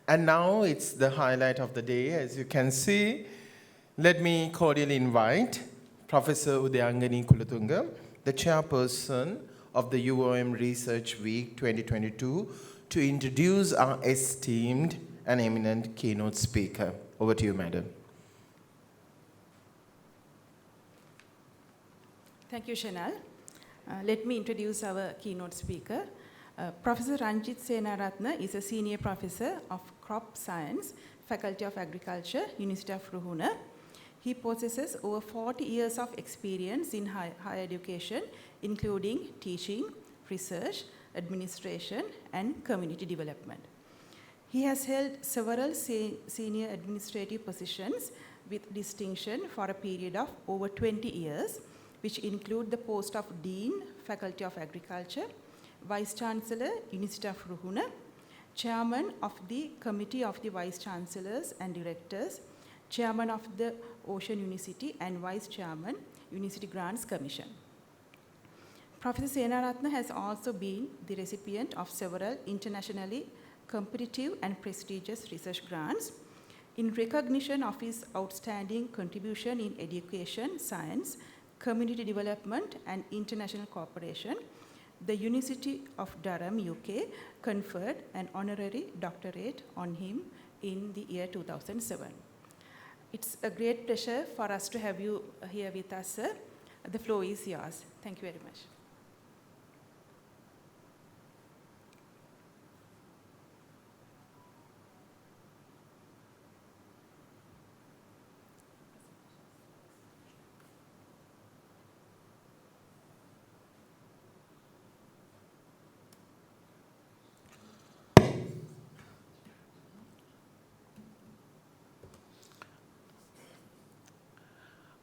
And now it's the highlight of the day. As you can see, let me cordially invite Professor Udayangani Kulatunga, the chairperson of the UOM Research Week 2022, to introduce our esteemed and eminent keynote speaker. Over to you, madam. Thank you, Chanel. Let me introduce our keynote speaker. Professor Ranjith Senaratne is a senior professor of crop science, Faculty of Agriculture, University of Ruhuna. He possesses over 40 years of experience in higher education, including teaching, research, administration, and community development. He has held several senior administrative positions with distinction for a period of over 20 years, which include the post of Dean, Faculty of Agriculture, Vice Chancellor, University of Ruhuna, Chairman of the Committee of the Vice Chancellors and Directors, Chairman of the Ocean University, and Vice Chairman, University Grants Commission. Professor Senaratne has also been the recipient of several internationally competitive and prestigious research grants. In recognition of his outstanding contribution in education, science, community development, and international cooperation, the University of Durham, UK, conferred an honorary doctorate on him in the year 2007. It's a great pleasure for us to have you here with us, sir. The floor is yours. Thank you very much.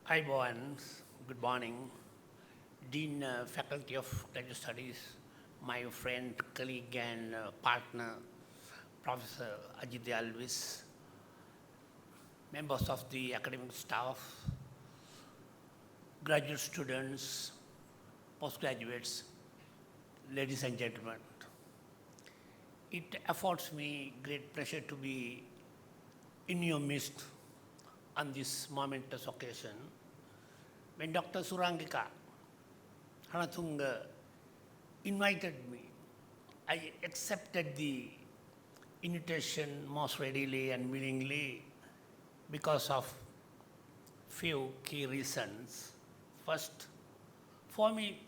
Hi, Bowens. Good morning. Dean, Faculty of Graduate Studies, my friend, colleague, and partner, Professor Ajit Alvis, members of the academic staff, graduate students, postgraduates, ladies and gentlemen. It affords me great pleasure to be in your midst on this momentous occasion. When Dr. Surangika Hanathunga invited me, I accepted the invitation most readily and willingly because of few key reasons. First, for me,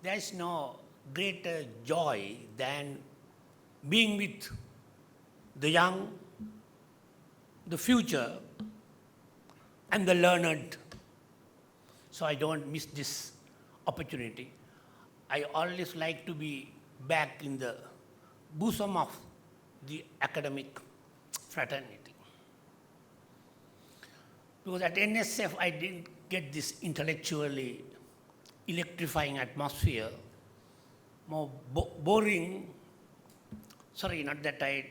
there is no greater joy than being with the young, the future, and the learned. So I don't miss this opportunity. I always like to be back in the bosom of the academic fraternity. Because at NSF, I didn't get this intellectually electrifying atmosphere, more boring. Sorry, not that I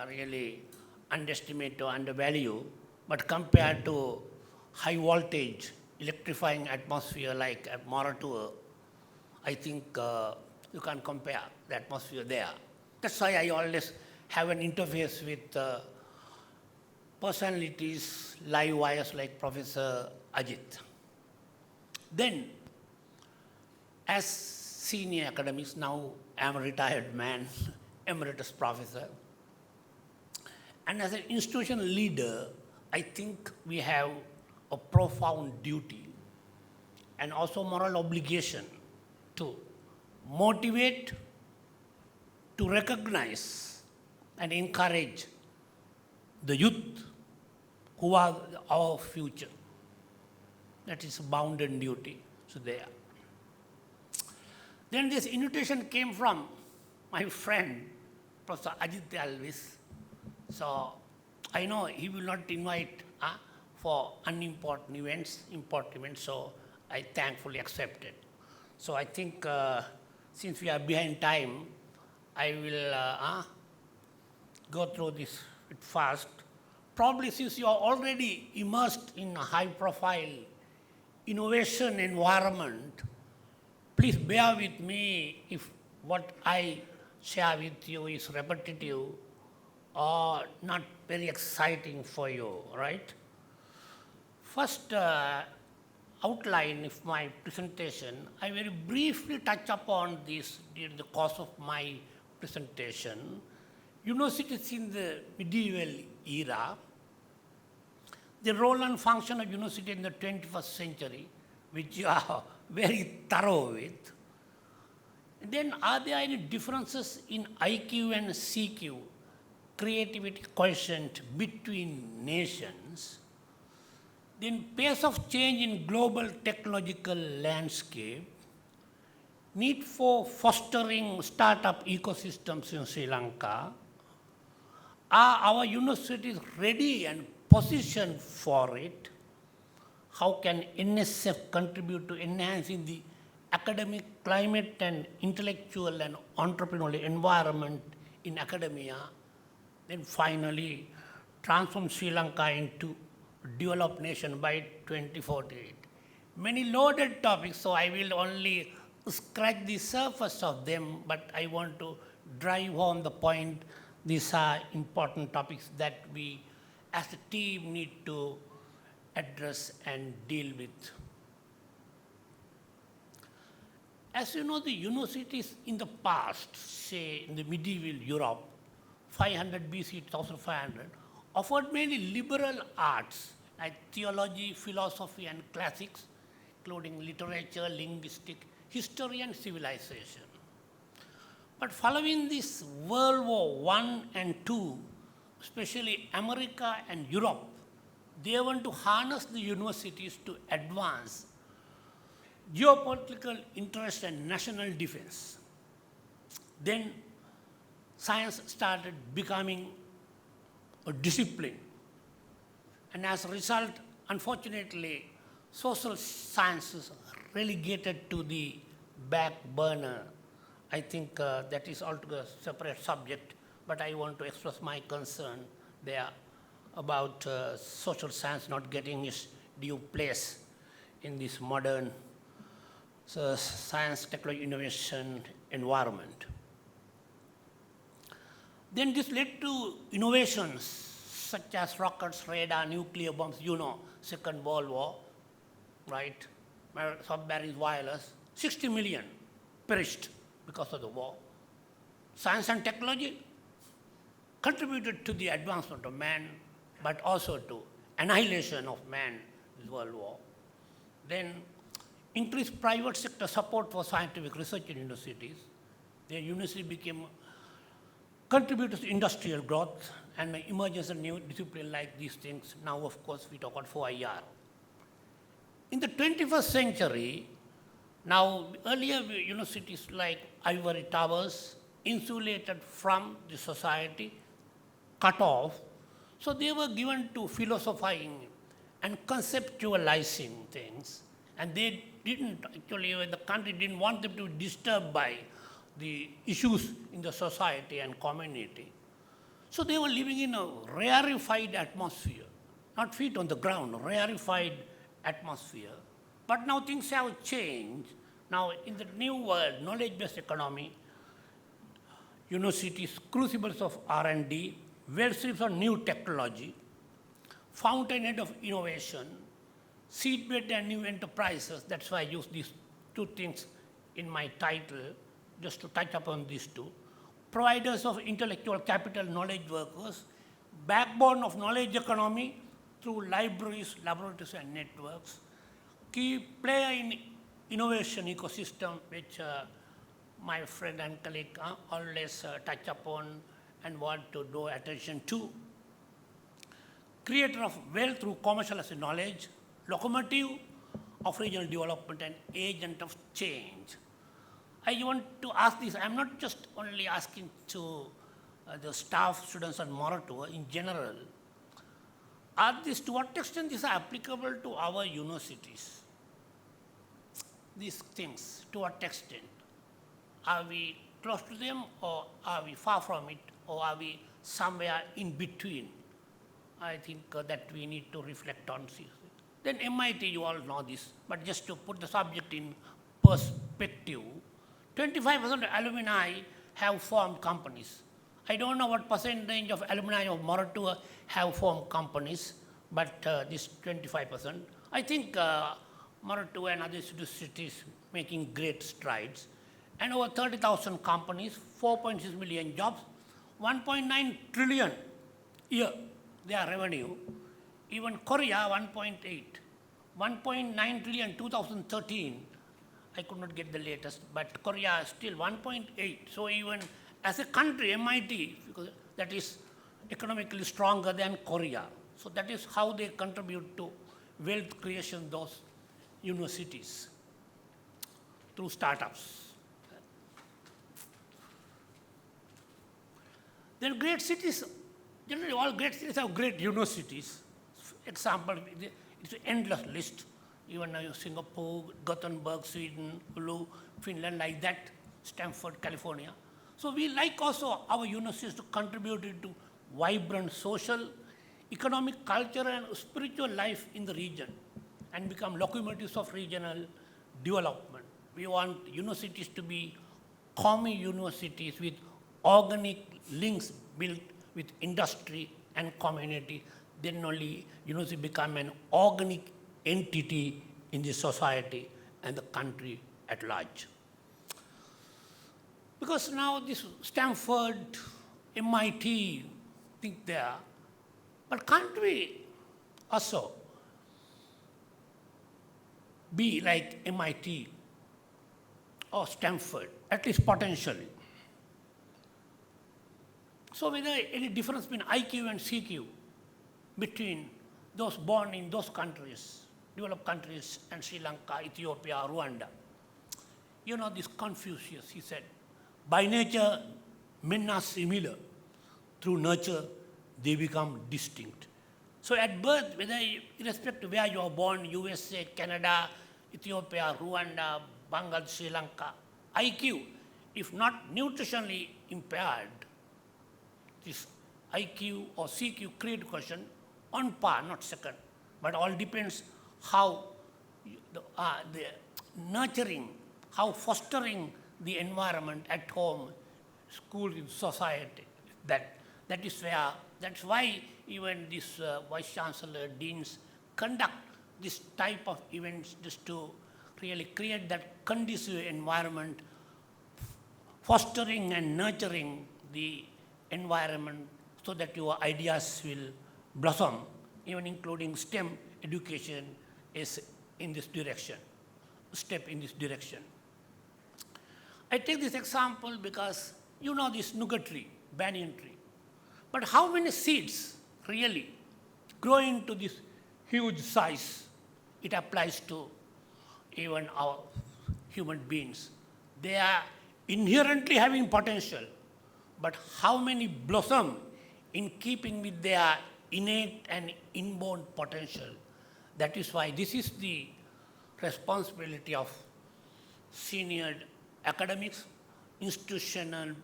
really underestimate or undervalue, but compared to high voltage, electrifying atmosphere like at Moratuwa, I think you can't compare the atmosphere there. That's why I always have an interface with personalities, live wires like Professor Ajit. Then, as senior academics, now I'm a retired man, emeritus professor. And as an institutional leader, I think we have a profound duty and also moral obligation to motivate, to recognize and encourage the youth who are our future. That is a bounden duty, so there. Then this invitation came from my friend, Professor Ajit Alvis. So I know he will not invite for unimportant events, important events, so I thankfully accepted. So I think since we are behind time, I will go through this fast. Probably since you are already immersed in a high-profile innovation environment, please bear with me if what I share with you is repetitive or not very exciting for you, right? First outline of my presentation, I very briefly touch upon this during the course of my presentation. Universities in the medieval era, the role and function of university in the 21st century, which you are very thorough with. Then are there any differences in IQ and CQ, creativity quotient between nations? Then pace of change in global technological landscape, need for fostering startup ecosystems in Sri Lanka. Are our universities ready and positioned for it? How can NSF contribute to enhancing the academic climate and intellectual and entrepreneurial environment in academia? Then finally, transform Sri Lanka into a developed nation by 2048. Many loaded topics, so I will only scratch the surface of them, but I want to drive home the point. These are important topics that we as a team need to address and deal with. As you know, the universities in the past, say in the medieval Europe, 500 BC, 1500, offered mainly liberal arts like theology, philosophy, and classics, including literature, linguistics, history, and civilization. But following this World War I and II, especially America and Europe, they want to harness the universities to advance geopolitical interest and national defense. Then science started becoming a discipline. And as a result, unfortunately, social sciences relegated to the back burner. I think that is altogether a separate subject, but I want to express my concern there about social science not getting its due place in this modern science, technology, innovation environment. Then this led to innovations such as rockets, radar, nuclear bombs, Second World War, right? Submarine wireless, 60 million perished because of the war. Science and technology contributed to the advancement of man, but also to annihilation of man in the World War. Then increased private sector support for scientific research in universities. The university became contributors to industrial growth and the emergence of new disciplines like these things. Now, of course, we talk about 4IR. In the 21st century, now earlier universities like ivory towers, insulated from the society, cut off, so they were given to philosophizing and conceptualizing things, and they didn't actually, the country didn't want them to be disturbed by the issues in the society and community. So they were living in a rarefied atmosphere, not feet on the ground, rarefied atmosphere. But now things have changed. Now in the new world, knowledge-based economy, universities, crucibles of R&D, wellstreams of new technology, fountainhead of innovation, seedbed and new enterprises. That's why I use these two things in my title, just to touch upon these two. Providers of intellectual capital, knowledge workers, backbone of knowledge economy through libraries, laboratories, and networks. Key player in innovation ecosystem, which my friend and colleague always touch upon and want to draw attention to. Creator of wealth through commercialized knowledge, locomotive of regional development, and agent of change. I want to ask this, I'm not just only asking to the staff, students, and Moratoa in general. To what extent these are applicable to our universities? These things, to what extent? Are we close to them, or are we far from it, or are we somewhere in between? I think that we need to reflect on. Then MIT, you all know this, but just to put the subject in perspective, 25% of alumni have formed companies. I don't know what percentage of alumni of Moratuwa have formed companies, but this 25%. I think Moratuwa and other cities making great strides. And over 30,000 companies, 4.6 million jobs, 1.9 trillion year their revenue. Even Korea 1.8, 1.9 trillion 2013. I could not get the latest, but Korea is still 1.8. So even as a country, MIT, because that is economically stronger than Korea. So that is how they contribute to wealth creation, those universities, through startups. Then great cities, generally all great cities have great universities. Example, it's an endless list. Even Singapore, Gothenburg, Sweden, Hulu, Finland, like that, Stanford, California. So we like also our universities to contribute to vibrant social, economic, cultural, and spiritual life in the region and become locomotives of regional development. We want universities to be common universities with organic links built with industry and community. Then only university become an organic entity in the society and the country at large. Because now this Stanford, MIT, think there, but can't we also be like MIT or Stanford, at least potentially? So whether any difference between IQ and CQ between those born in those countries, developed countries, and Sri Lanka, Ethiopia, Rwanda? You know this Confucius, he said, by nature, men are similar. Through nurture, they become distinct. So at birth, whether irrespective of where you are born, USA, Canada, Ethiopia, Rwanda, Bangladesh, Sri Lanka, IQ, if not nutritionally impaired, this IQ or CQ create question on par, not second, but all depends how the nurturing, how fostering the environment at home, school, in society. That is where, that's why even this vice chancellor, deans conduct this type of events just to really create that conducive environment, fostering and nurturing the environment so that your ideas will blossom, even including STEM education is in this direction, step in this direction. I take this example because you know this nougat tree, banyan tree. But how many seeds really grow into this huge size? It applies to even our human beings. They are inherently having potential, but how many blossom in keeping with their innate and inborn potential? That is why this is the responsibility of senior academics, institutional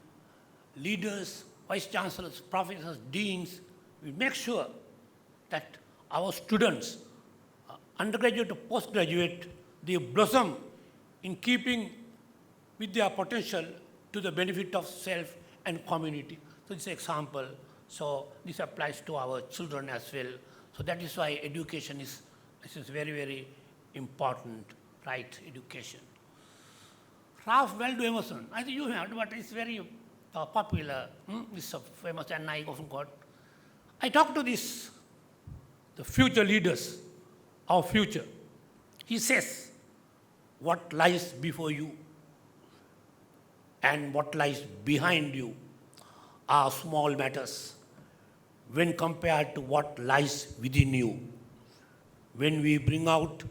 leaders, vice chancellors, professors, deans. We make sure that our students, undergraduate or postgraduate, they blossom in keeping with their potential to the benefit of self and community. So this example, so this applies to our children as well. So that is why education is very, very important, right, education. Ralph Waldo Emerson, I think you heard, but it's very popular, it's famous, and I often got. I talked to this, the future leaders, our future. He says, what lies before you and what lies behind you are small matters when compared to what lies within you. When we bring out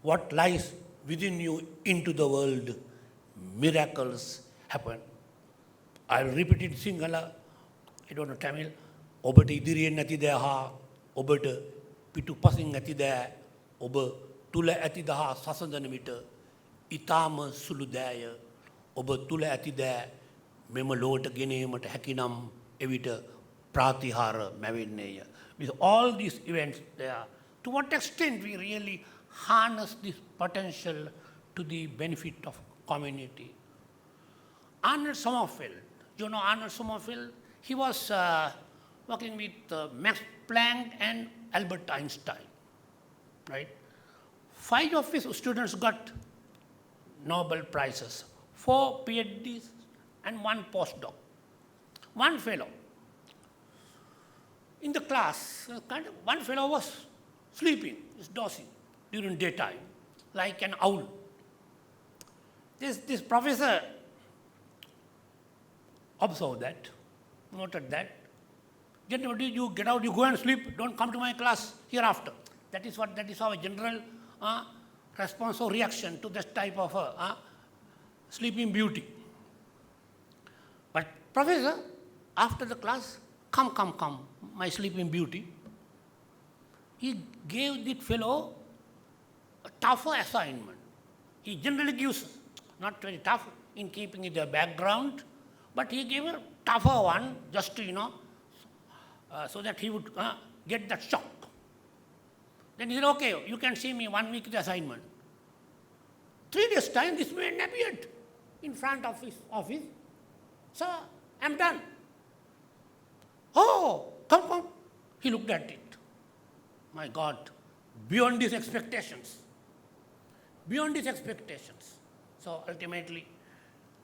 what lies within you into the world, miracles happen. I'll repeat it in Sinhala, I don't know Tamil. Obata idiriyen nathi daya ha, obata pitu pasing nathi daya, oba tula ati daha sasandana mita, itama sulu daya, oba tula ati daya, mema lota gene mata hakinam evita pratihara mavinneya. With all these events there, to what extent we really harness this potential to the benefit of community. Arnold Sommerfeld, you know Arnold Sommerfeld, He was working with Max Planck and Albert Einstein, right? 5 of his students got Nobel Prizes, 4 PhDs and 1 postdoc. One fellow. In the class, one fellow was sleeping, was dozing during daytime, like an owl. This professor observed that, noted that. Gentlemen, you get out, you go and sleep, don't come to my class hereafter. That is our general response or reaction to this type of sleeping beauty. But professor, after the class, come, my sleeping beauty. He gave that fellow a tougher assignment. He generally gives, not very tough in keeping it a background, but he gave a tougher one just to, so that he would get that shock. Then he said, okay, you can see me 1 week assignment. 3 days time, this man appeared in front of his office. Sir, I'm done. Oh, come. He looked at it. My God, beyond his expectations. Beyond his expectations. So ultimately,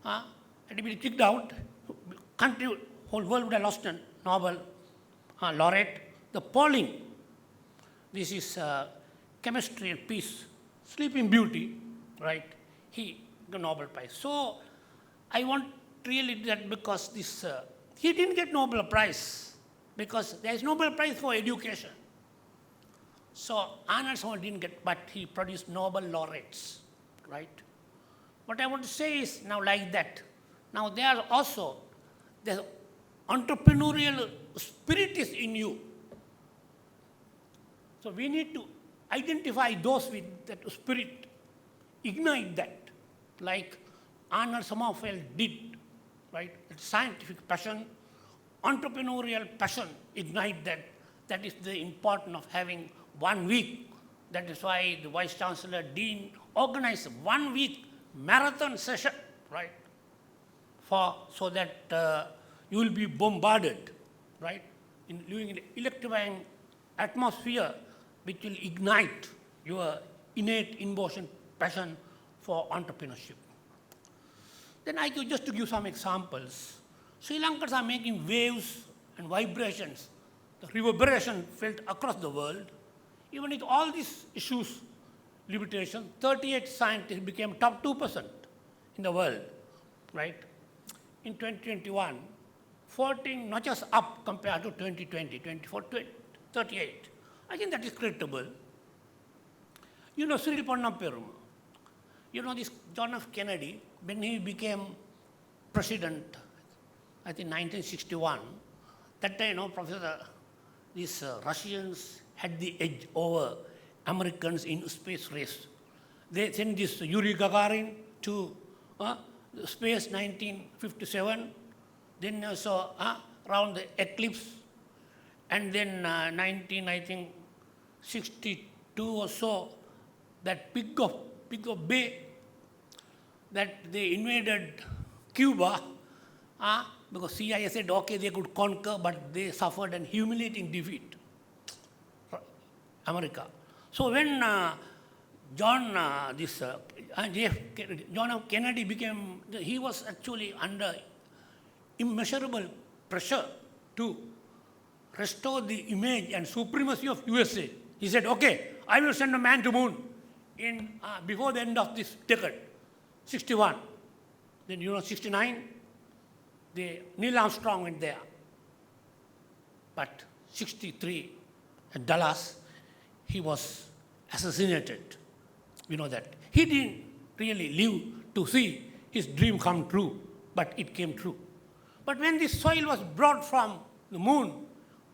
had to be kicked out. Country, whole world would have lost a Nobel laureate. The polling, this is chemistry and peace, sleeping beauty, right? He got Nobel Prize. So I want really that because this, he didn't get Nobel Prize because there is Nobel Prize for education. So Arnold didn't get, but he produced Nobel laureates, right? What I want to say is now like that. Now there are also, the entrepreneurial spirit is in you. So we need to identify those with that spirit, ignite that, like Arnold Sommerfeld did, right? It's scientific passion, entrepreneurial passion, ignite that. That is the importance of having 1 week. That is why the Vice Chancellor, Dean organized 1 week marathon session, right? So that you will be bombarded, right? Living in an electrifying atmosphere which will ignite your innate emotion, passion for entrepreneurship. Then I could just to give some examples. Sri Lankans are making waves and vibrations, the reverberation felt across the world. Even with all these issues, limitation, 38 scientists became top 2% in the world, right? In 2021, 14 notches up compared to 2020, 24, 38. I think that is credible. You know Cyril Ponnamperum. You know this John F. Kennedy, when he became president, I think 1961, that time, Professor, these Russians had the edge over Americans in space race. They sent this Yuri Gagarin to space 1957, then also around the eclipse, and then 1962 or so, that Pig of Bay, that they invaded Cuba, because CIA said, okay, they could conquer, but they suffered an humiliating defeat, America. So when John F. Kennedy became, he was actually under immeasurable pressure to restore the image and supremacy of USA. He said, okay, I will send a man to moon before the end of this decade, 61. Then 69, Neil Armstrong went there. But 63, at Dallas, he was assassinated. We know that. He didn't really live to see his dream come true, but it came true. But when the soil was brought from the moon,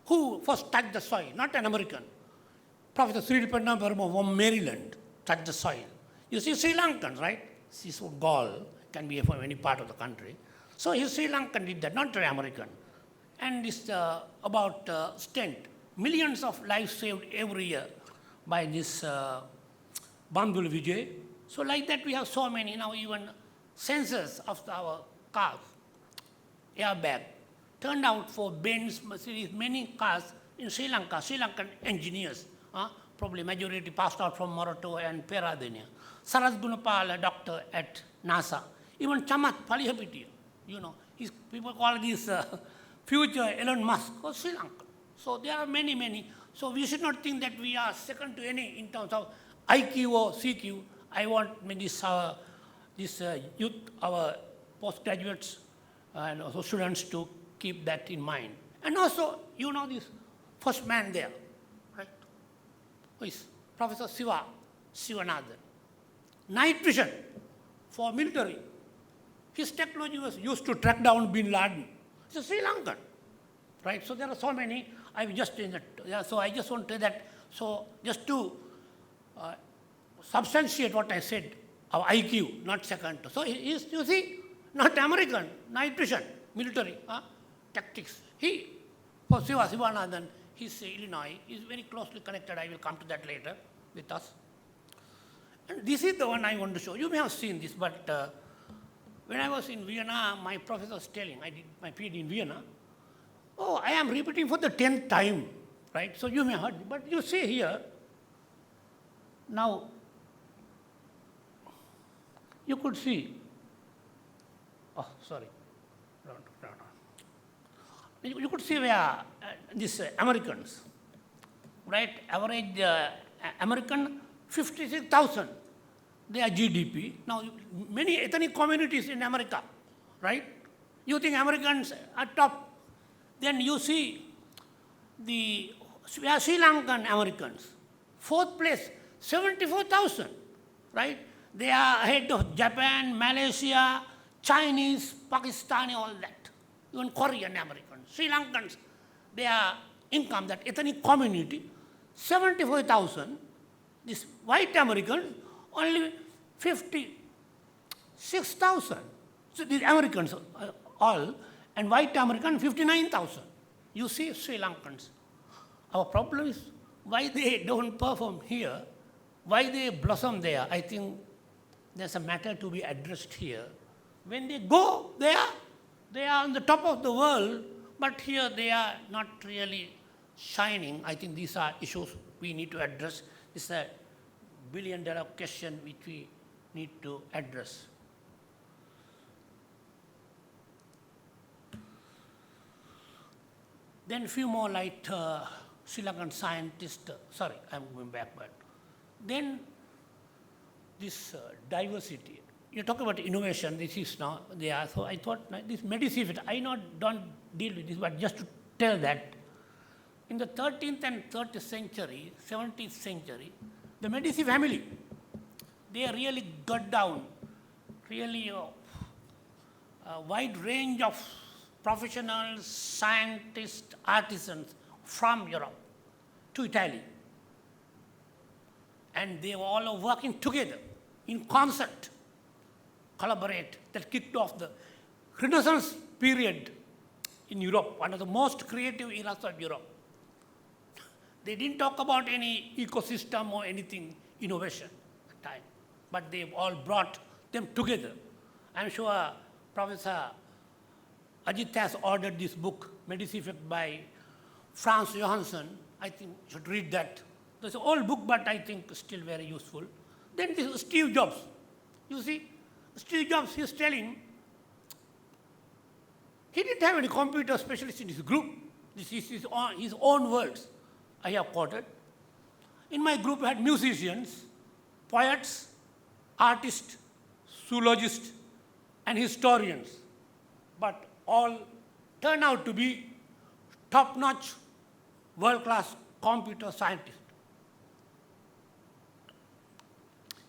who first touched the soil? Not an American. Professor Cyril Ponnamperum from Maryland touched the soil. You see Sri Lankans, right? This Gaul can be from any part of the country. So his Sri Lankan did that, not very American. And this about stent. Millions of lives saved every year by this Bandul Vijay. So like that we have so many now, even sensors of our cars, airbag, turned out for Benz, Mercedes, many cars in Sri Lanka, Sri Lankan engineers, probably majority passed out from Morato and Peradeniya. Sarat Gunapal, a doctor at NASA. Even Chamath Palihapitiya, people call this future Elon Musk or Sri Lanka. So there are many, many. So we should not think that we are second to any in terms of IQ or CQ. I want this youth, our postgraduates and also students to keep that in mind. And also, this first man there, right? Who is Professor Sivanathan. Night vision for military. His technology was used to track down Bin Laden. He's a Sri Lankan, right? So there are so many. I will just change it. Yeah, so I just want to say that. So just to substantiate what I said, our IQ, not second. So he is, you see, not American, night vision, military, tactics. For Sivanathan, he's Illinois, he's very closely connected. I will come to that later with us. And this is the one I want to show. You may have seen this, but when I was in Vienna, my professor was telling, I did my PhD in Vienna. Oh, I am repeating for the 10th time, right? So you may have heard, but you see here, now, you could see, you could see where these Americans, right? Average American, 56,000, their GDP. Now, many ethnic communities in America, right? You think Americans are top. Then you see the Sri Lankan Americans, fourth place, 74,000, right? They are ahead of Japan, Malaysia, Chinese, Pakistani, all that. Even Korean Americans, Sri Lankans, their income, that ethnic community, 74,000. This white Americans, only 56,000. So these Americans all, and white American, 59,000. You see Sri Lankans. Our problem is why they don't perform here, why they blossom there. I think there's a matter to be addressed here. When they go there, they are on the top of the world, but here they are not really shining. I think these are issues we need to address. It's a billion-dollar question which we need to address. Then a few more light Sri Lankan scientists, sorry, I'm going back, but then this diversity. You talk about innovation, this is now there. So I thought this medicine, I don't deal with this, but just to tell that in the 13th and 30th century, 17th century, the Medici family, they really got down really a wide range of professionals, scientists, artisans from Europe to Italy. And they were all working together in concert, collaborate. That kicked off the Renaissance period in Europe, one of the most creative eras of Europe. They didn't talk about any ecosystem or anything, innovation at the time, but they all brought them together. I'm sure Professor Ajit has ordered this book, Medici by Franz Johansson. I think you should read that. It's an old book, but I think still very useful. Then this is Steve Jobs. You see, Steve Jobs, he's telling, he didn't have any computer specialists in his group. This is his own words I have quoted. In my group, I had musicians, poets, artists, zoologists, and historians. But all turn out to be top-notch, world-class computer scientists.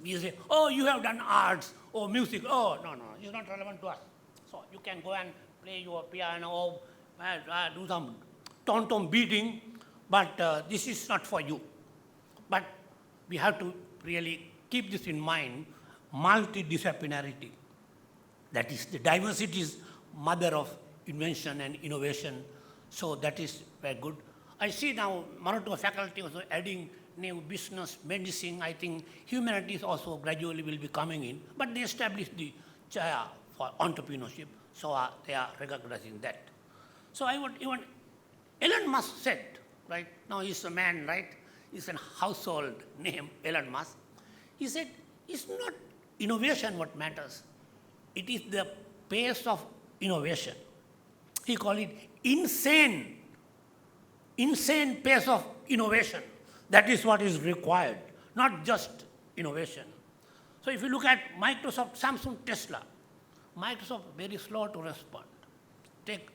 We say, oh, you have done arts or music. Oh, no, it's not relevant to us. So you can go and play your piano or do some tom-tom beating, but this is not for you. But we have to really keep this in mind, multidisciplinarity. That is, the diversity is mother of invention and innovation. So that is very good. I see now Marathon faculty also adding new business, medicine. I think humanities also gradually will be coming in. But they established the chair for entrepreneurship, so they are recognizing that. So I would even, Elon Musk said, right, now he's a man, right, he's a household name, Elon Musk. He said, it's not innovation what matters. It is the pace of innovation. He called it insane pace of innovation. That is what is required, not just innovation. So if you look at Microsoft, Samsung, Tesla, Microsoft very slow to respond. Take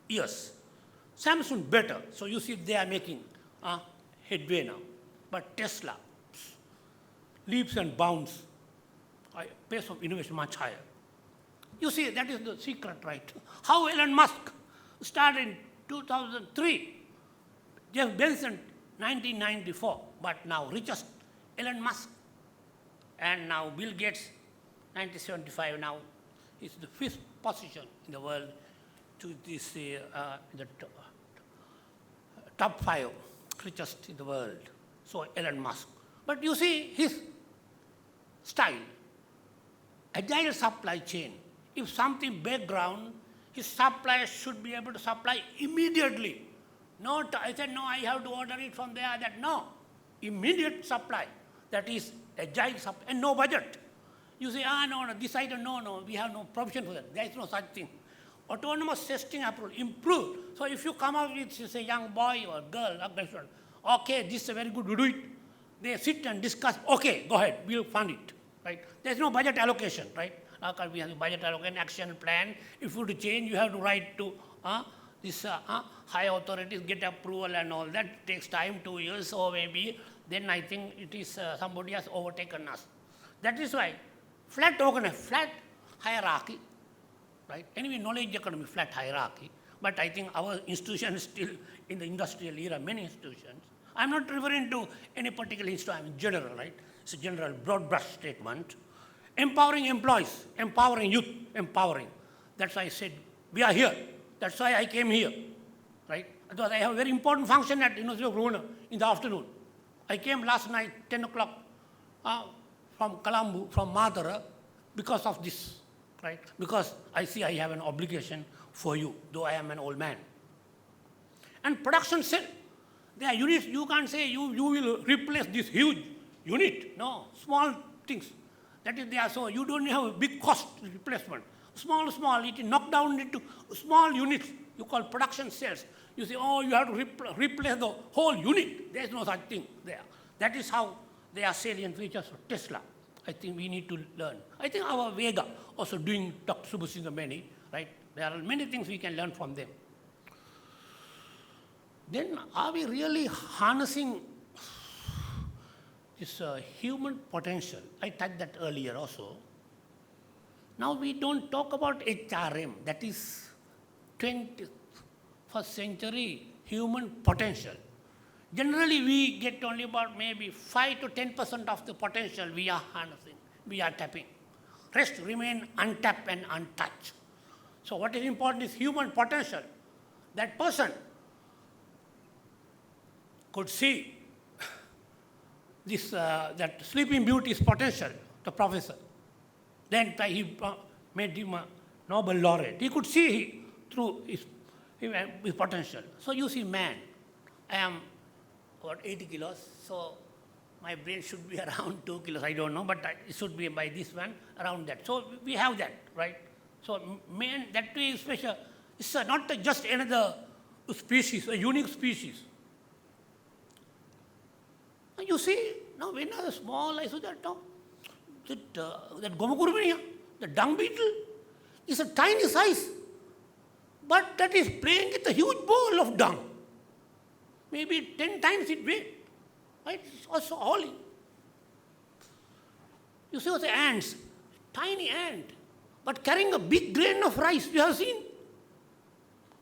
years. Samsung better. So you see they are making headway now. But Tesla, leaps and bounds, pace of innovation much higher. You see, that is the secret, right? How Elon Musk started in 2003, Jeff Bezos 1994, but now richest Elon Musk. And now Bill Gates, 1975, now he's the 5th position in the world to this, the top 5 richest in the world. So Elon Musk. But you see his style, agile supply chain. If something background, his suppliers should be able to supply immediately. Not, I said, no, I have to order it from there, that, no. Immediate supply. That is agile supply, and no budget. You say, no, this item, no, we have no provision for that. There is no such thing. Autonomous testing approval, improved. So if you come up with, say, young boy or girl, okay, this is very good, we do it. They sit and discuss, okay, go ahead, we'll fund it, right? There's no budget allocation, right? We have a budget allocation, action plan. If you to change, you have to write to this high authorities, get approval and all. That takes time, 2 years, or maybe then I think it is somebody has overtaken us. That is why flat hierarchy, right? Anyway, knowledge economy, flat hierarchy. But I think our institution is still in the industrial era, many institutions. I'm not referring to any particular institution, I'm in general, right? It's a general broad brush statement. Empowering employees, empowering youth, empowering. That's why I said, we are here. That's why I came here, right? Because I have a very important function at University of Rwanda in the afternoon. I came last night, 10 o'clock, from Colombo, from Madara, because of this, right? Because I see I have an obligation for you, though I am an old man. And production cell, there are units, you can't say you will replace this huge unit. No, small things. That is there, so you don't have a big cost replacement. Small, it is knocked down into small units, you call production cells. You say, you have to replace the whole unit. There is no such thing there. That is how they are salient features for Tesla. I think we need to learn. I think our Vega also doing Dr. Subhasinga many, right? There are many things we can learn from them. Then are we really harnessing this human potential? I touched that earlier also. Now we don't talk about HRM, that is 21st century human potential. Generally we get only about maybe 5 to 10% of the potential we are harnessing, we are tapping. Rest remain untapped and untouched. So what is important is human potential. That person could see this, that Sleeping Beauty's potential, the professor. Then he made him a Nobel laureate. He could see through his potential. So you see, man, I am about 80 kilos, so my brain should be around 2 kilos, I don't know, but it should be by this one, around that. So we have that, right? So man, that way is special. It's not just another species, a unique species. And you see, now when I was small, I saw that now, that Gomakurumania, the dung beetle, is a tiny size, but that is playing with a huge ball of dung. Maybe 10 times its weight, right? It's also hauling. You see the ants, tiny ant, but carrying a big grain of rice, you have seen.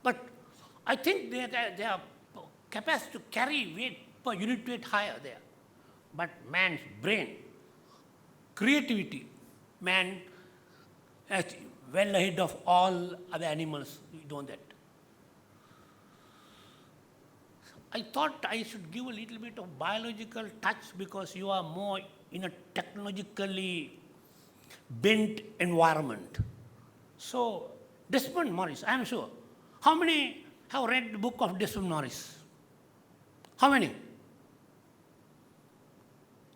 But I think their capacity to carry weight per unit weight higher there. But man's brain, creativity, man is well ahead of all other animals doing that. I thought I should give a little bit of biological touch because you are more in a technologically bent environment. So, Desmond Morris, I am sure. How many have read the book of Desmond Morris? How many?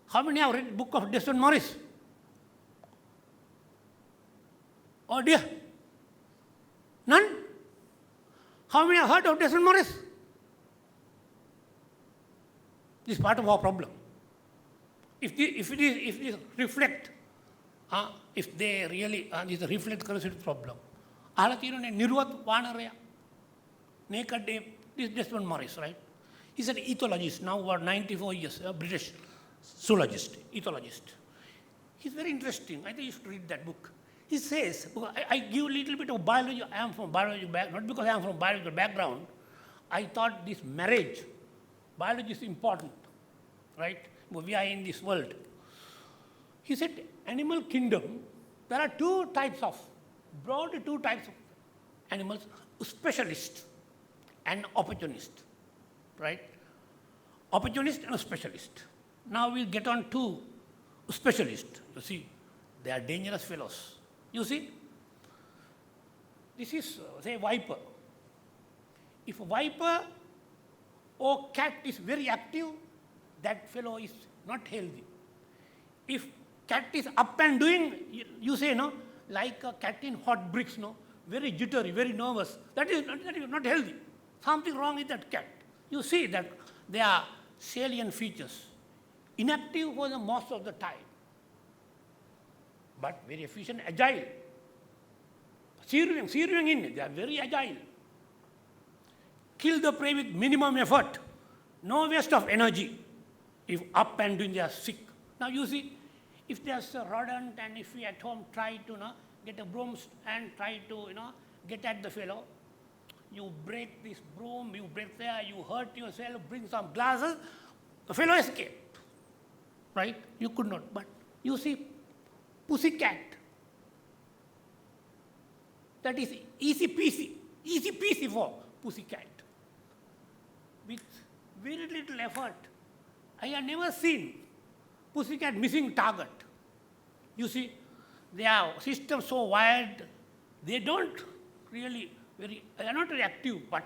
How many have read the book of Desmond Morris? Oh dear. None? How many have heard of Desmond Morris? This is part of our problem. If they reflect, if they really this reflect consider problem. Alatino Nirvat Vanaraya, Naked Day, this Desmond Morris, right? He's an ethologist, now about 94 years, a British zoologist, ethologist. He's very interesting. I think you should read that book. He says, I give a little bit of biology. I am from biology background, not because I am from biological background. I thought this marriage, biology is important, right? We are in this world. He said, animal kingdom, there are broadly two types of animals, specialist and opportunist, right? Opportunist and a specialist. Now we'll get on to specialist. You see, they are dangerous fellows. You see, this is, say, viper. If a viper or cat is very active, that fellow is not healthy. If cat is up and doing, you say, no, like a cat in hot bricks, no, very jittery, very nervous, that is not healthy. Something wrong with that cat. You see that there are salient features. Inactive for the most of the time, but very efficient, agile. Searing in, they are very agile. Kill the prey with minimum effort. No waste of energy. If up and doing, they are sick. Now you see, if there's a rodent and if we at home try to get a broom and try to get at the fellow, you break this broom, you break there, you hurt yourself, bring some glasses, the fellow escaped. Right? You could not. But you see, pussycat, that is easy peasy for pussycat. With very little effort, I have never seen pussycat missing target. You see, their system so wired, they don't really they are not very active, but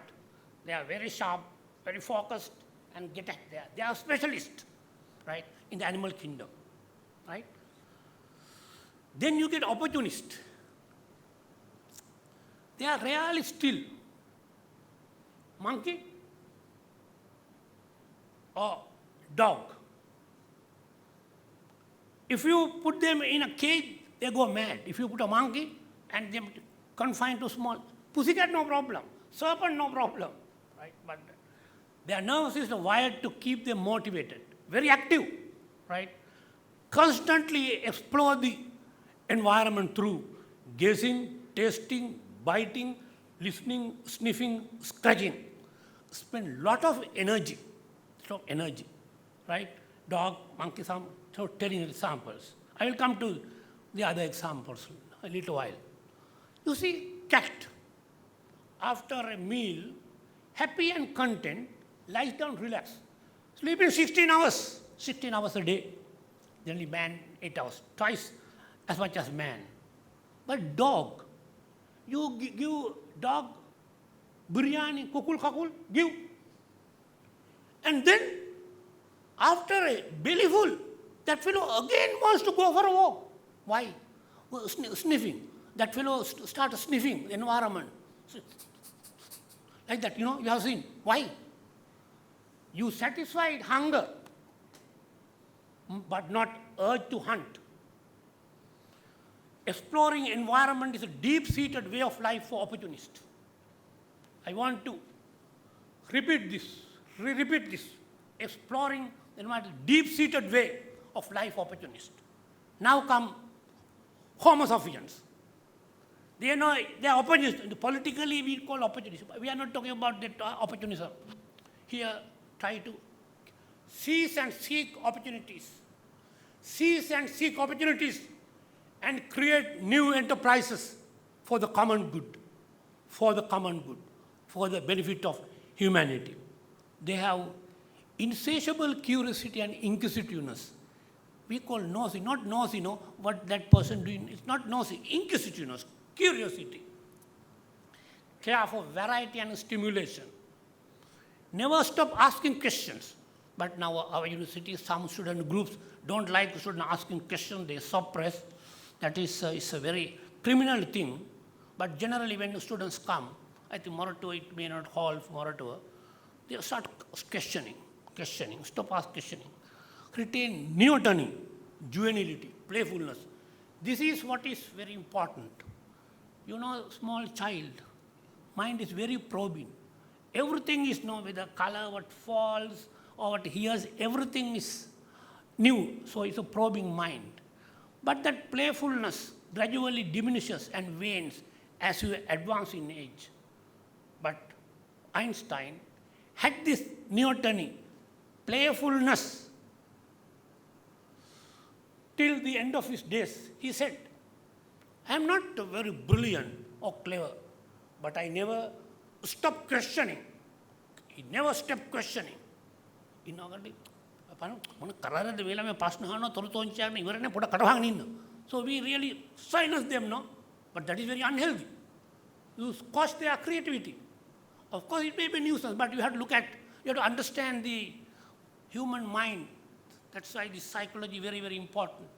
they are very sharp, very focused, and get at there. They are specialists, right, in the animal kingdom, right? Then you get opportunist. They are really still. Monkey or dog. If you put them in a cage, they go mad. If you put a monkey and them confined to small, pussycat no problem, serpent no problem, right? But their nervous system wired to keep them motivated, very active, right? Constantly explore the environment through gazing, tasting, biting, listening, sniffing, scratching. Spend lot of energy, right? Dog, monkey, some telling examples. I will come to the other examples a little while. You see, cat, after a meal, happy and content, lies down, relax. Sleeping 16 hours a day. Generally man 8 hours, twice as much as man. But dog, you give dog biryani, kukul, give. And then, after a belly full, that fellow again wants to go for a walk. Why? Well, sniffing. That fellow starts sniffing the environment. Like that, you have seen. Why? You satisfied hunger, but not urge to hunt. Exploring environment is a deep-seated way of life for opportunists. I want to repeat this. Exploring environment, deep-seated way of life opportunist. Now come Homo sapiens. They are opportunists. Politically, we call opportunists. We are not talking about that opportunism. Here, try to seize and seek opportunities. Seize and seek opportunities and create new enterprises for the common good, for the benefit of humanity. They have insatiable curiosity and inquisitiveness. We call nosy, not nosy, what that person doing. It's not nosy, inquisitiveness, curiosity. care for variety and stimulation. Never stop asking questions. But now our university, some student groups don't like the student asking questions, they suppress. That is it's a very criminal thing. But generally when the students come, I think Morato, it may not hold Morato, they start questioning, stop asking questioning. Retain neoteny, juvenility, playfulness. This is what is very important. You know, small child, mind is very probing. Everything is known with the color, what falls, or what hears, everything is new. So it's a probing mind. But that playfulness gradually diminishes and wanes as you advance in age. But Einstein had this neoteny, playfulness, till the end of his days. He said, I am not very brilliant or clever, but I never stopped questioning. He never stopped questioning. So we really silence them, no? But that is very unhealthy. You squash their creativity. Of course, it may be a nuisance, but you have to you have to understand the human mind. That's why this psychology is very, very important.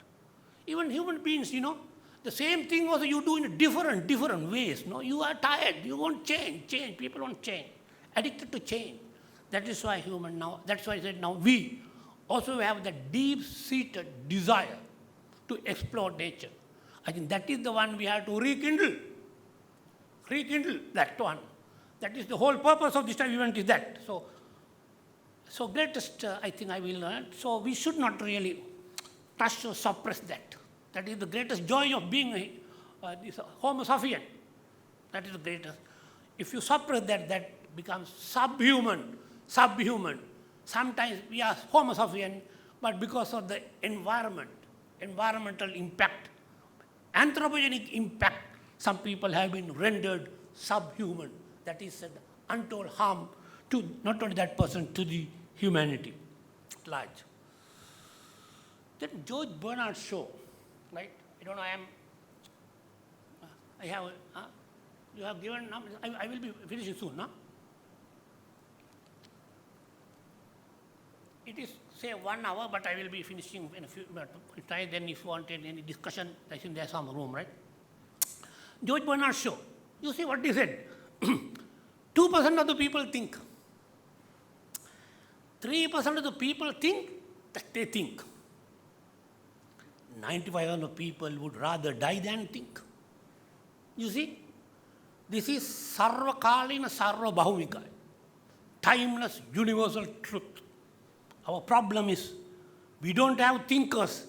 Even human beings, you know, the same thing also you do in different ways. No? You are tired, you won't change. People won't change. Addicted to change. That is why that's why I said now we also have the deep-seated desire to explore nature. I think that is the one we have to rekindle. Rekindle that one. That is the whole purpose of this time event is that. So greatest, I think I will learn. So we should not really touch or suppress that. That is the greatest joy of being this Homo sapien. That is the greatest. If you suppress that, that becomes subhuman. Sometimes we are Homo sapien, but because of the environmental impact, anthropogenic impact, some people have been rendered subhuman. That is an untold harm to not only that person, to the humanity at large. Then George Bernard Shaw, right? I don't know, you have given, I will be finishing soon, no? It is, say, 1 hour, but I will be finishing in a few minutes. Then if you wanted any discussion, I think there's some room, right? George Bernard Shaw, you see what he said? 2% of the people think. 3% of the people think that they think. 95% of people would rather die than think. You see? This is sarvakalina sarvabhaumika, timeless universal truth. Our problem is we don't have thinkers,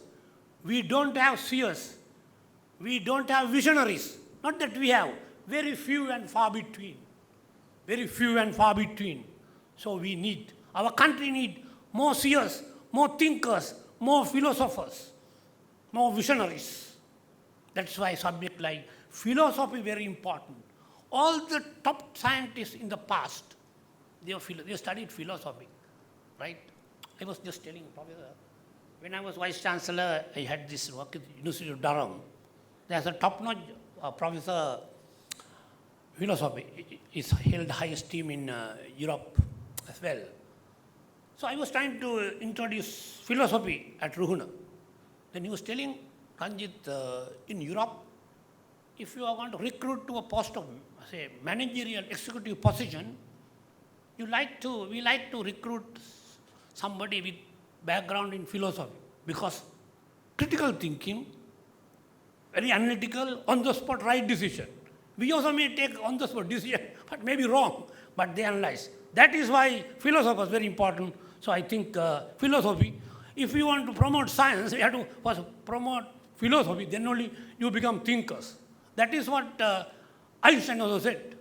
we don't have seers, we don't have visionaries. Not that we have, very few and far between. Very few and far between. So we need, our country needs more seers, more thinkers, more philosophers, more visionaries. That's why subject like philosophy is very important. All the top scientists in the past, they studied philosophy, right? I was just telling Professor, when I was Vice Chancellor, I had this work at the University of Durham. There's a top-notch professor, philosophy. He's held high esteem in Europe as well. So I was trying to introduce philosophy at Ruhuna. Then he was telling Ranjith, in Europe, if you are going to recruit to a post of, say, managerial executive position, we like to recruit somebody with background in philosophy, because critical thinking, very analytical, on-the-spot right decision. We also may take on-the-spot decision, but may be wrong, but they analyze. That is why philosophy is very important. So I think philosophy, if you want to promote science, you have to first promote philosophy, then only you become thinkers. That is what Einstein also said.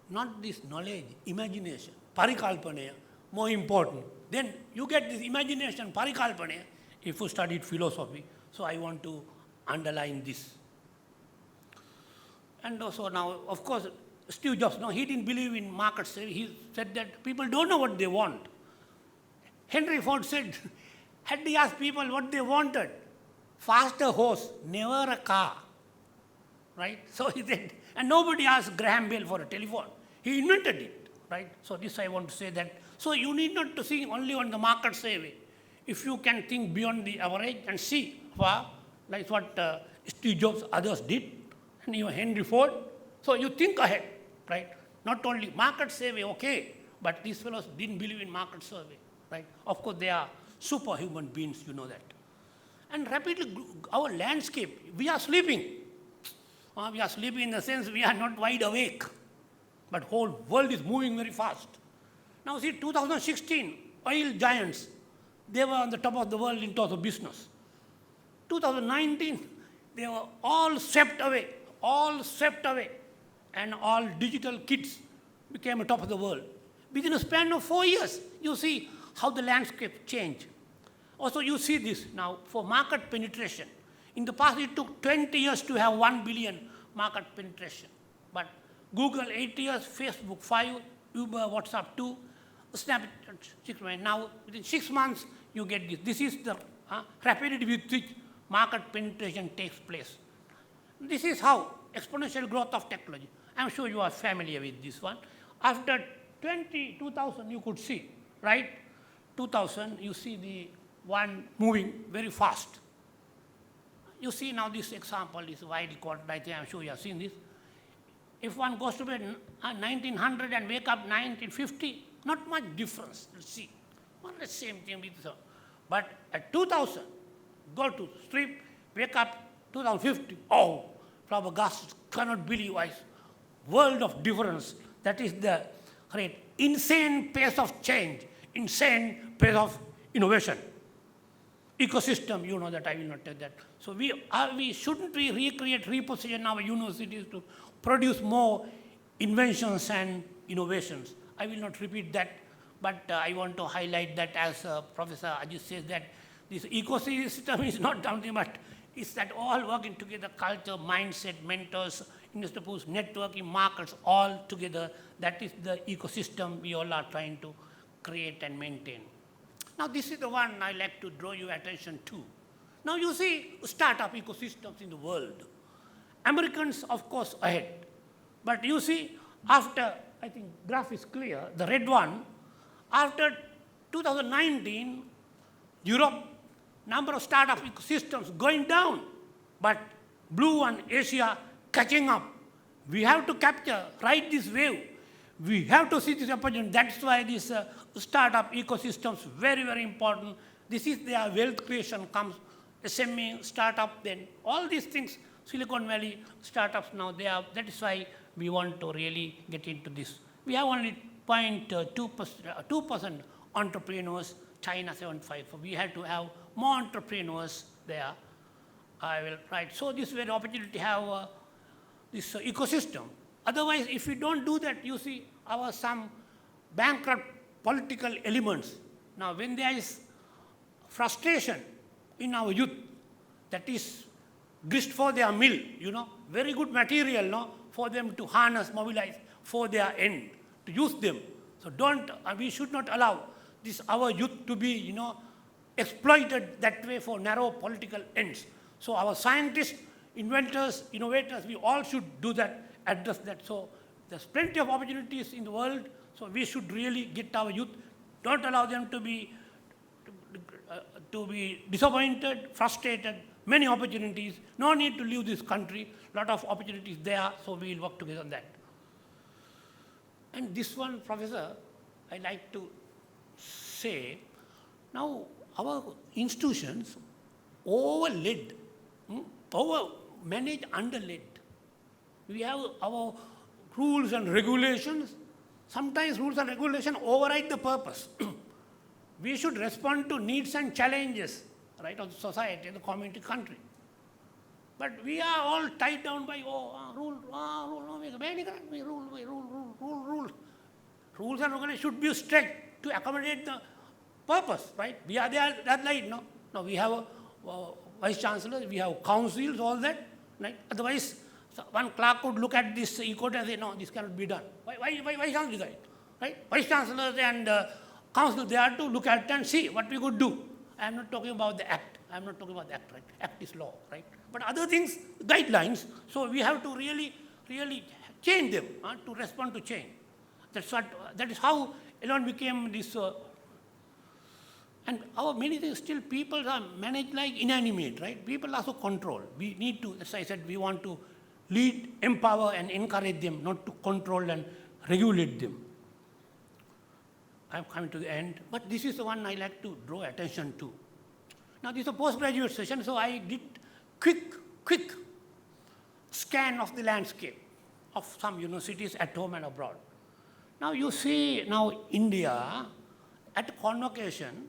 Not this knowledge, imagination, parikalpanaya, more important. Then you get this imagination, parikalpanaya, if you studied philosophy. So I want to underline this. And also now, of course, Steve Jobs, no, he didn't believe in markets. He said that people don't know what they want. Henry Ford said, had he asked people what they wanted, faster horse, never a car. Right? So he said, And nobody asked Graham Bell for a telephone. He invented it, right? So this I want to say that. So you need not to think only on the market survey. If you can think beyond the average and see, like what Steve Jobs, others did, and even Henry Ford. So you think ahead, right? Not only market survey, okay, but these fellows didn't believe in market survey, right? Of course, they are superhuman beings, you know that. And rapidly, our landscape, we are sleeping. We are sleeping in the sense we are not wide awake, but whole world is moving very fast. Now see, 2016, oil giants, they were on the top of the world in terms of business. 2019, they were all swept away, and all digital kids became the top of the world. Within a span of 4 years, you see how the landscape changed. Also, you see this now for market penetration. In the past, it took 20 years to have 1 billion market penetration. But Google 8 years, Facebook 5, Uber, WhatsApp 2, Snapchat 6 months. Now, within 6 months, you get this. This is the rapidity with which market penetration takes place. This is how exponential growth of technology. I'm sure you are familiar with this one. After 2000, you could see, right? 2000, you see the one moving very fast. You see now this example is widely quoted. I think I'm sure you have seen this. If one goes to bed 1900 and wake up 1950, not much difference. Let's see. Well, the same thing with the, but at 2000, go to sleep, wake up 2050. Oh, flabbergasted, cannot believe I. World of difference. That is the great insane pace of change, insane pace of innovation. Ecosystem, you know that, I will not tell that. So we shouldn't we reposition our universities to produce more inventions and innovations. I will not repeat that, but I want to highlight that as Professor Ajit says that this ecosystem is not something but it's that all working together, culture, mindset, mentors, industry pools, networking, markets, all together. That is the ecosystem we all are trying to create and maintain. Now this is the one I like to draw your attention to. Now you see startup ecosystems in the world. Americans, of course, ahead. But you see, after, I think graph is clear, the red one, after 2019, Europe, number of startup ecosystems going down, but blue one, Asia, catching up. We have to capture, ride this wave. We have to see this opportunity. That's why this startup ecosystems very, very important. This is their wealth creation comes, SME, startup, then all these things, Silicon Valley startups now, they are, that is why we want to really get into this. We have only 2% entrepreneurs, China 75. So we had to have more entrepreneurs there. I will write. So this is an opportunity to have this ecosystem. Otherwise, if we don't do that, you see our some bankrupt political elements. Now, when there is frustration in our youth, that is grist for their mill, you know, very good material, no, for them to harness, mobilize for their end, to use them. So we should not allow this our youth to be, you know, exploited that way for narrow political ends. So our scientists, inventors, innovators, we all should do that, address that. So there's plenty of opportunities in the world, so we should really get our youth, don't allow them to be disappointed, frustrated, many opportunities, no need to leave this country, lot of opportunities there, so we will work together on that. And this one, Professor, I like to say, now our institutions over-led, over-managed, under-led. We have our rules and regulations. Sometimes rules and regulations override the purpose. We should respond to needs and challenges, right, of the society, the community, country. But we are all tied down by, rule, rule. Rules and regulations should be stretched to accommodate the purpose, right? We are there, that light, no? Now we have vice chancellors, we have councils, all that, right? Otherwise, one clerk could look at this equity and say, no, this cannot be done. Why can't do that, right? Vice chancellors and council, they have to look at it and see what we could do. I am not talking about the act. I am not talking about the act, right? Act is law, right? But other things, guidelines. So we have to really really change them to respond to change. That is how Elon became this. And our many things still people are managed like inanimate, right? People also control. We need to, as I said, we want to lead, empower, and encourage them, not to control and regulate them. I'm coming to the end, but this is the one I like to draw attention to. Now, this is a postgraduate session, so I did quick scan of the landscape of some universities at home and abroad. Now, you see now India at convocation,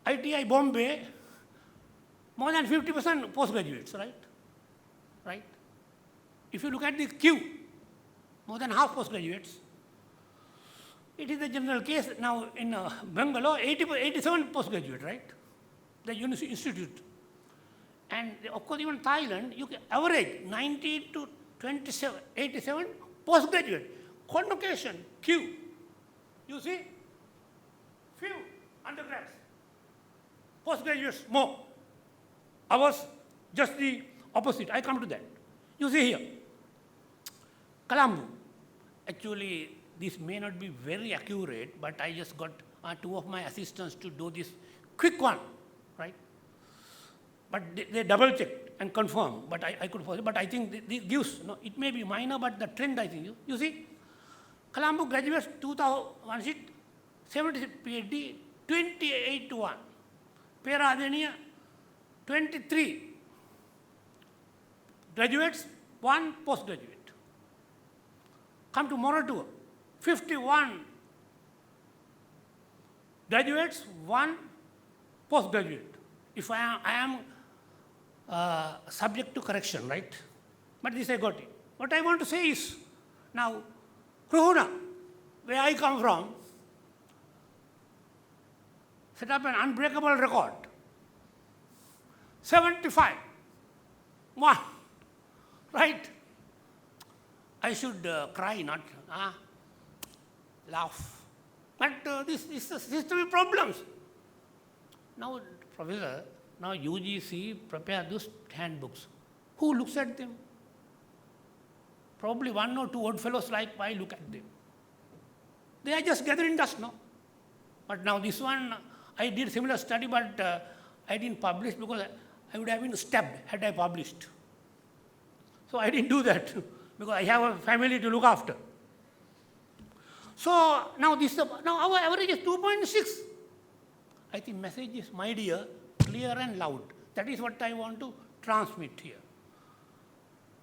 ITI Bombay, more than 50% postgraduates, right? If you look at the queue, more than half postgraduates. It is the general case now in Bangalore, 87 postgraduate, right? The University Institute. And of course, even Thailand, you can average 90 to 27, 87 postgraduate. Convocation, queue. You see? Few undergrads. Postgraduates, more. Ours, just the opposite. I come to that. You see here, Colombo. Actually, this may not be very accurate, but I just got two of my assistants to do this quick one, right? But they double checked and confirmed, but I could, but I think this gives, it may be minor, but the trend I think, you see, Colombo graduates 2000, 76 PhD, 28 to 1. Peradeniya, 23 graduates, 1 postgraduate. Come to Moratuwa, 51 graduates, 1 postgraduate. If I am subject to correction, right? But this I got it. What I want to say is, now, Ruhuna, where I come from, set up an unbreakable record. 75, 1, right? I should cry, not laugh. But this is systemic problems. Now, Professor, now UGC prepare those handbooks. Who looks at them? Probably 1 or 2 old fellows like I look at them. They are just gathering dust, no? But now this one, I did similar study, but I didn't publish because I would have been stabbed had I published. So I didn't do that because I have a family to look after. So now now our average is 2.6. I think message is, my dear, clear and loud. That is what I want to transmit here.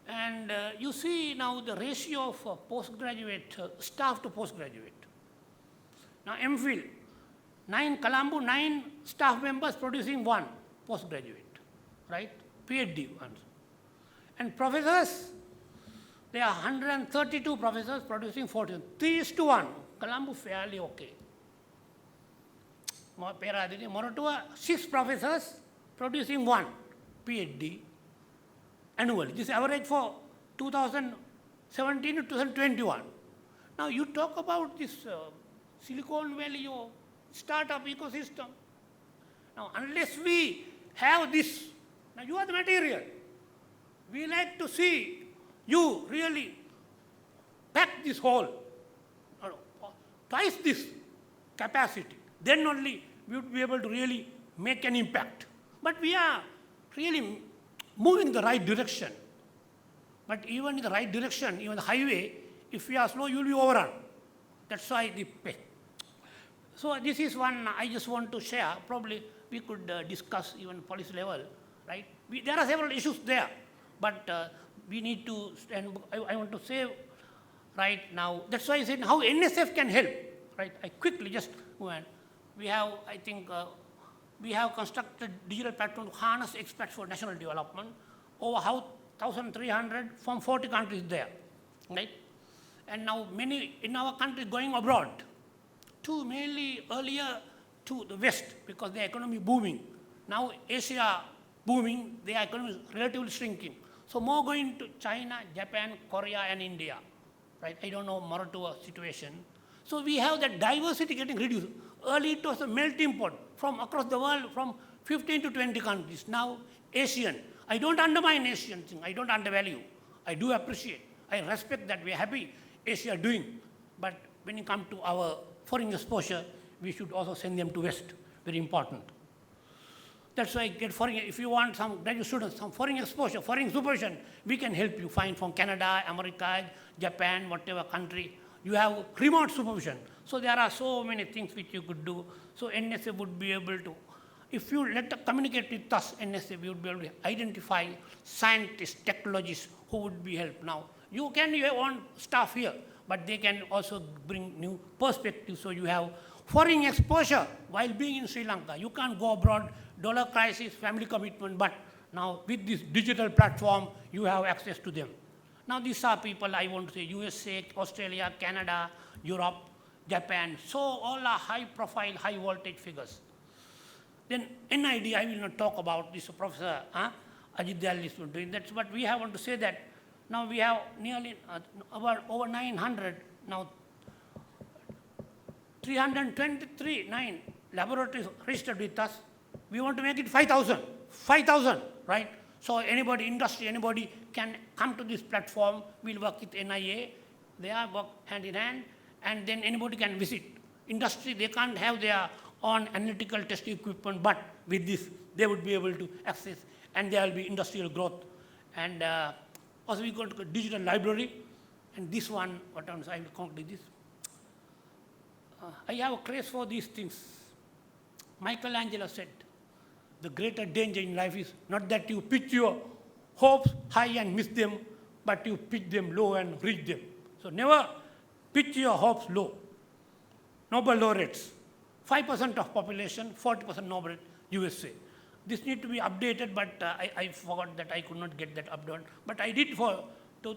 And you see now the ratio of postgraduate, staff to postgraduate. Now MPhil, 9 Colombo, 9 staff members producing 1 postgraduate, right? PhD ones. And professors, there are 132 professors producing 14. 3:1. Colombo fairly okay. Moratuwa, 6 professors producing 1 PhD annually. This is average for 2017 to 2021. Now you talk about this Silicon Valley or startup ecosystem. Now unless we have this, now you are the material. We like to see you really pack this whole, twice this capacity. Then only we would be able to really make an impact. But we are really moving in the right direction. But even in the right direction, even the highway, if we are slow, you will be overrun. That's why the pay. So this is one I just want to share. Probably we could discuss even policy level, right? There are several issues there, but we need to, and I want to say right now, that's why I said how NSF can help, right? I quickly just went. We have, I think, we have constructed digital platform to harness experts for national development. Over 1,300 from 40 countries there, right? And now many in our country going abroad, to mainly earlier to the West because the economy booming. Now Asia booming, the economy is relatively shrinking. So more going to China, Japan, Korea, and India, right? I don't know Moratuwa situation. So we have that diversity getting reduced. Early it was a melting pot from across the world, from 15 to 20 countries. Now Asian. I don't undermine Asian thing. I don't undervalue. I do appreciate. I respect that. We are happy Asia doing. But when you come to our foreign exposure, we should also send them to West. Very important. That's why get foreign, if you want some graduate students, some foreign exposure, foreign supervision, we can help you find from Canada, America, Japan, whatever country. You have remote supervision. So there are so many things which you could do. So NSF would be able to, if you communicate with us, NSF, you would be able to identify scientists, technologists who would be helped. Now, you can have own staff here, but they can also bring new perspectives. So you have foreign exposure while being in Sri Lanka. You can't go abroad, dollar crisis, family commitment, but now with this digital platform, you have access to them. Now these are people, I want to say, USA, Australia, Canada, Europe, Japan. So all are high profile, high voltage figures. Then NID, I will not talk about this, Professor Ajit Dayal is doing. That's what we have want to say that now we have nearly over 900, now 323 laboratories registered with us. We want to make it 5,000, right? So anybody, industry, anybody can come to this platform. We'll work with NIA. They are work hand in hand, and then anybody can visit. Industry, they can't have their own analytical testing equipment, but with this, they would be able to access, and there will be industrial growth. And also we got a digital library, and this one, what else, I will conclude this. I have a craze for these things. Michelangelo said, the greater danger in life is not that you pitch your hopes high and miss them, but you pitch them low and reach them. So never pitch your hopes low. Nobel laureates, 5% of population, 40% Nobel USA. This need to be updated, but I forgot that I could not get that update. But I did for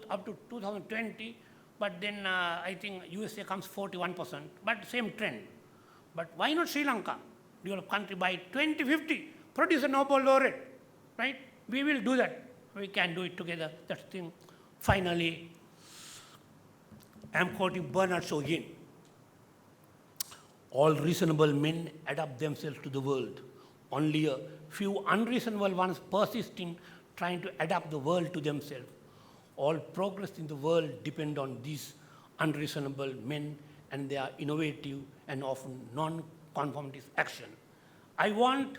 up to 2020, but then I think USA comes 41%, but same trend. But why not Sri Lanka, developed country, by 2050, produce a Nobel laureate, right? We will do that. We can do it together. That's the thing. Finally, I'm quoting Bernard Shaw again. All reasonable men adapt themselves to the world. Only a few unreasonable ones persist in trying to adapt the world to themselves. All progress in the world depend on these unreasonable men and their innovative and often non-conformist action. I want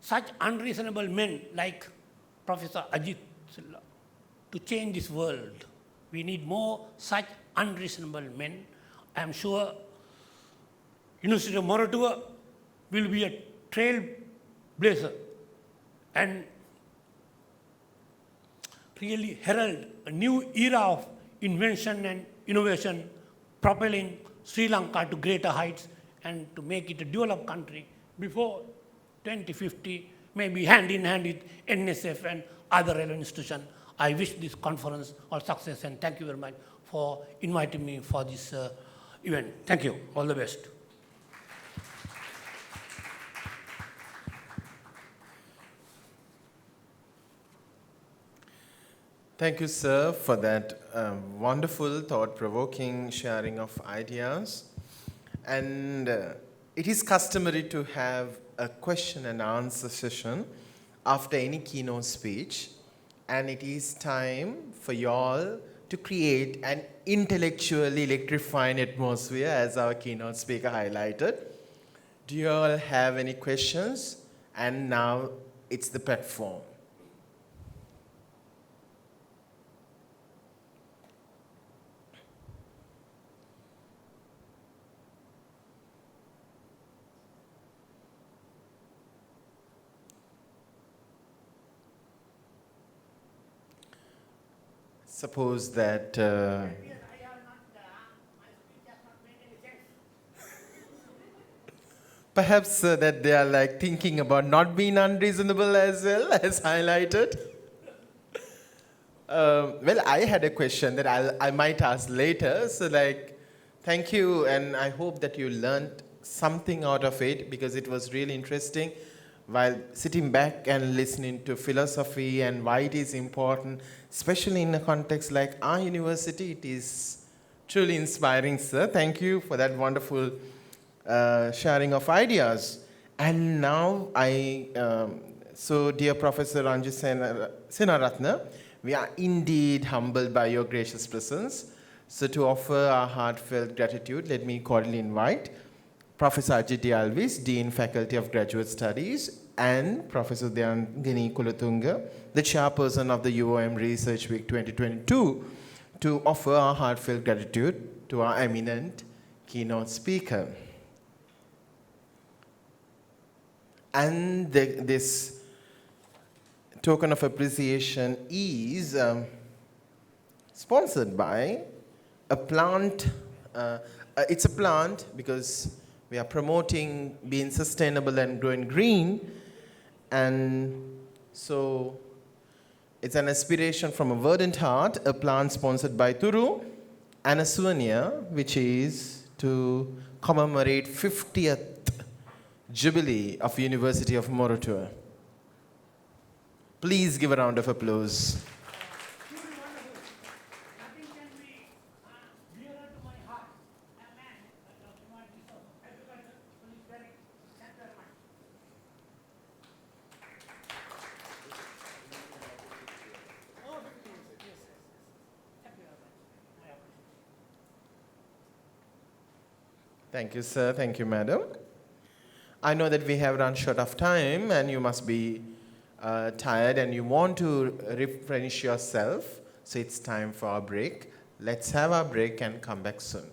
such unreasonable men like Professor Ajit to change this world. We need more such unreasonable men. I am sure University of Moratuwa will be a trailblazer and really herald a new era of invention and innovation, propelling Sri Lanka to greater heights and to make it a developed country before 2050, maybe hand in hand with NSF and other relevant institutions. I wish this conference all success, and thank you very much for inviting me for this event. Thank you. All the best. Thank you, sir, for that wonderful, thought-provoking sharing of ideas. And it is customary to have a question and answer session after any keynote speech. And it is time for you all to create an intellectually electrifying atmosphere, as our keynote speaker highlighted. Do you all have any questions? And now it's the platform. Suppose that perhaps that they are like thinking about not being unreasonable as well, as highlighted. Well, I had a question that I might ask later. So like, thank you, and I hope that you learned something out of it, because it was really interesting. While sitting back and listening to philosophy and why it is important, especially in a context like our university, it is truly inspiring, sir. Thank you for that wonderful sharing of ideas. And now so dear Professor Ranjith Senaratne, We are indeed humbled by your gracious presence. So to offer our heartfelt gratitude, let me cordially invite Professor Ajit Alvis, Dean Faculty of Graduate Studies, and Professor Udayangani Kulatunga, the Chairperson of the UOM Research Week 2022, to offer our heartfelt gratitude to our eminent keynote speaker. And this token of appreciation is sponsored by a plant. It's a plant because we are promoting being sustainable and growing green. And so it's an aspiration from a verdant heart, a plant sponsored by Turu, and a souvenir which is to commemorate 50th Jubilee of University of Moratuwa. Please give a round of applause. Nothing can be dearer to my heart. A man, agriculture, is very. Thank you very much. Oh, yes. Thank you very much. I appreciate it. Thank you, sir. Thank you, madam. I know that we have run short of time and you must be tired and you want to replenish yourself. So it's time for our break. Let's have our break and come back soon.